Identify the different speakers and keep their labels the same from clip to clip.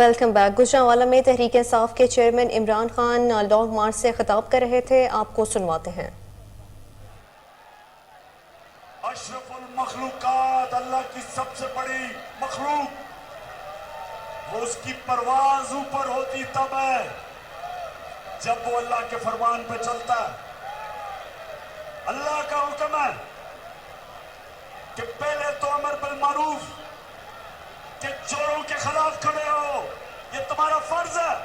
Speaker 1: Welcome back. Gujranwala में तहरीक इंसाफ के chairman Imran Khan long मार्च से खिताब कर रहे थे, आपको सुनवाते हैं।
Speaker 2: अशरफुल मखलूकात, अल्लाह की सबसे बड़ी मखलूक, वो उसकी परवाज ऊपर होती तब है जब वो अल्लाह के फरमान पे चलता है। अल्लाह का हुक्म है कि पहले तो अमर बिल मारूफ कि चोरों के खिलाफ खड़े हो, ये तुम्हारा फर्ज है।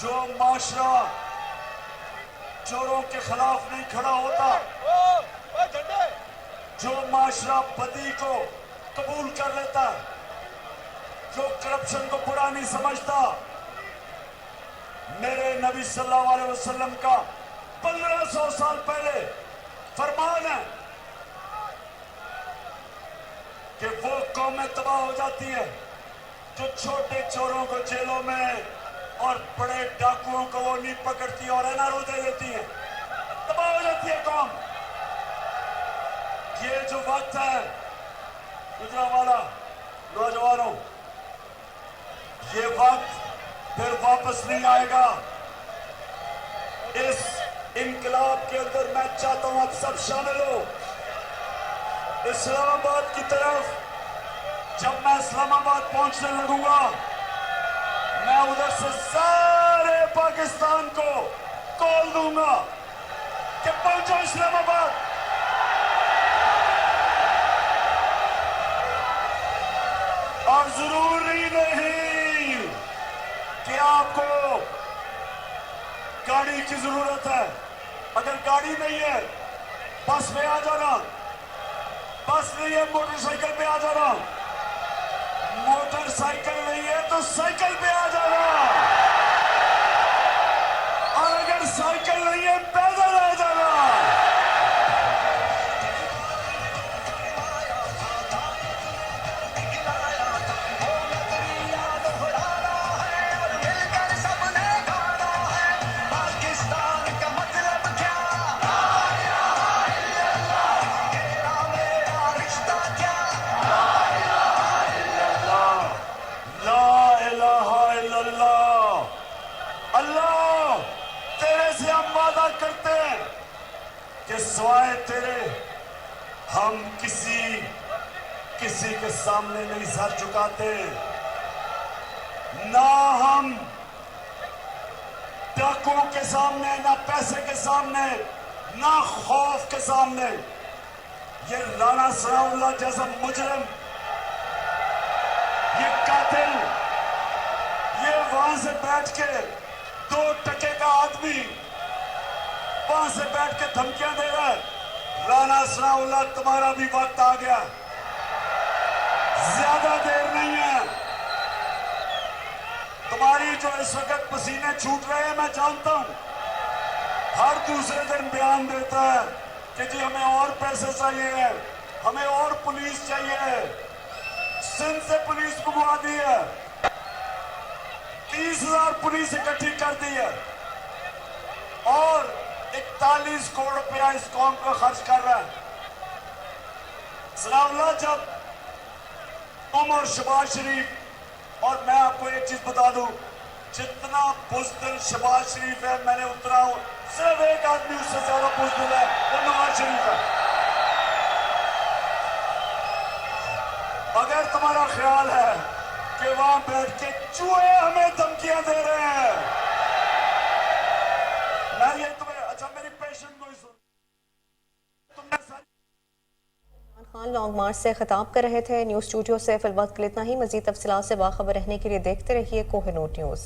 Speaker 2: जो माशरा चोरों के खिलाफ नहीं खड़ा होता, जो माशरा बदी को कबूल कर लेता, जो करप्शन को बुरा नहीं समझता, मेरे नबी सल्लल्लाहु अलैहि वसल्लम का 1500 साल पहले फरमान है कि वो कौमें तबाह हो जाती है जो छोटे चोरों को जेलों में और बड़े डाकुओं को वो नहीं पकड़ती और एनआरओ दे देती है, तबाह हो जाती है कौम। ये जो वक्त है गुजरांवाला नौजवानों, ये वक्त फिर वापस नहीं आएगा। इस इनकलाब के अंदर मैं चाहता हूं आप सब शामिल हो। इस्लामाबाद की तरफ जब मैं इस्लामाबाद पहुंचने लगूंगा, मैं उधर से सारे पाकिस्तान को कॉल दूंगा कि पहुंचो इस्लामाबाद। और जरूरी नहीं कि आपको गाड़ी की जरूरत है। अगर गाड़ी नहीं है, बस में आ जाना। बस नहीं है, मोटरसाइकिल पे आ जाना। मोटरसाइकिल नहीं है तो साइकिल पे आ जाना। और अगर साइकिल नहीं है, पैदल आ जाना। अल्लाह, तेरे से हम वादा करते हैं कि सिवाय तेरे हम किसी के सामने नहीं सर झुकाते। ना हम डाकुओं के सामने, ना पैसे के सामने, ना खौफ के सामने। ये राणा सनाउल्लाह जैसा मुजरिम, ये कातिल, ये वहां से बैठ के 2 टके का आदमी वहां से बैठ के धमकियां दे रहा है। राणा सनाउल्लाह, तुम्हारा भी वक्त आ गया, ज्यादा देर नहीं है। तुम्हारी जो इस वक्त पसीने छूट रहे हैं, मैं जानता हूं। हर दूसरे दिन बयान देता है कि जी हमें और पैसे चाहिए, हमें और पुलिस चाहिए। सिंध से पुलिस मंगवा दी है, 30,000 पुलिस इकट्ठी कर दी है और 41 करोड़ रुपया इस कौम को खर्च कर रहा है। सनाउल्लाह, जब तुम और शहबाज शरीफ, और मैं आपको एक चीज बता दूं, जितना बुज़दिल शहबाज शरीफ है, मैंने उतना हूं, सिर्फ एक आदमी उससे ज्यादा बुज़दिल है, वो नवाज शरीफ है। अगर तुम्हारा ख्याल है कि वहां बैठ के चूहे हमें धमकियां दे रहे हैं, मैं ये तुम्हें, अच्छा मेरी पेशेंट को ही सुन। तुमने
Speaker 1: खान लॉन्ग मार्च से खिताब कर रहे थे। न्यूज़ स्टूडियो से फिलहाल के लिए इतना ही। मजीद तफसीलात से बाखबर रहने के लिए देखते रहिए कोहिनूर न्यूज़।